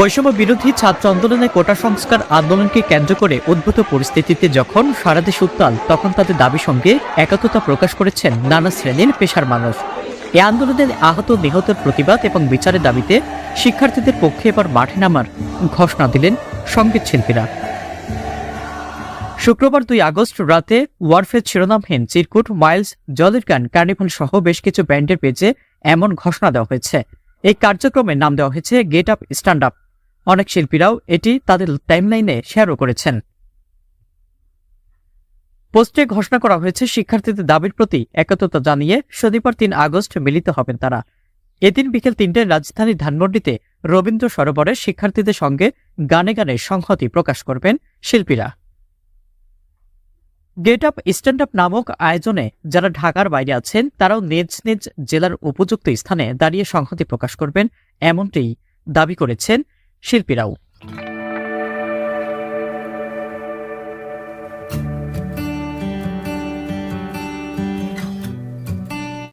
বৈষম্য বিরোধী ছাত্র আন্দোলনে কোটা সংস্কার আন্দোলনকে কেন্দ্র করে উদ্ভূত পরিস্থিতিতে যখন সারা দেশ উত্তাল, তখন তাদের দাবি সঙ্গে একাত্মতা প্রকাশ করেছেন নানা শ্রেণীর পেশার মানুষ। এই আন্দোলনে আহত নিহতের প্রতিবাদ এবং বিচারের দাবিতে শিক্ষার্থীদের পক্ষে এবার মাঠে নামার ঘোষণা দিলেন সঙ্গীত শিল্পীরা। শুক্রবার 2 আগস্ট রাতে ওয়ারফেজ শিরোনামহীন চিরকুট, মাইলস, জলের গান, কার্নিভাল সহ বেশ কিছু ব্যান্ডের পেজে এমন ঘোষণা দেওয়া হয়েছে। এই কার্যক্রমের নাম দেওয়া হয়েছে গেট আপ স্ট্যান্ড আপ। অনেক শিল্পীরাও এটি তাদের টাইমলাইনে শেয়ারও করেছেন। পোস্টে ঘোষণা করা হয়েছে শিক্ষার্থীদের দাবির প্রতি একাত্মতা জানিয়ে শনিবার 3 আগস্ট মিলিত হবেন তারা। এদিন বিকেল 3টায় রাজধানীর ধানমন্ডিতে রবীন্দ্র সরোবরে শিক্ষার্থীদের সঙ্গে গানে গানে সংহতি প্রকাশ করবেন শিল্পীরা। গেট আপ স্ট্যান্ড আপ নামক আয়োজনে যারা ঢাকার বাইরে আছেন তারাও নিজ নিজ জেলার উপযুক্ত স্থানে দাঁড়িয়ে সংহতি প্রকাশ করবেন, এমনটি দাবি করেছেন শিল্পীরাও।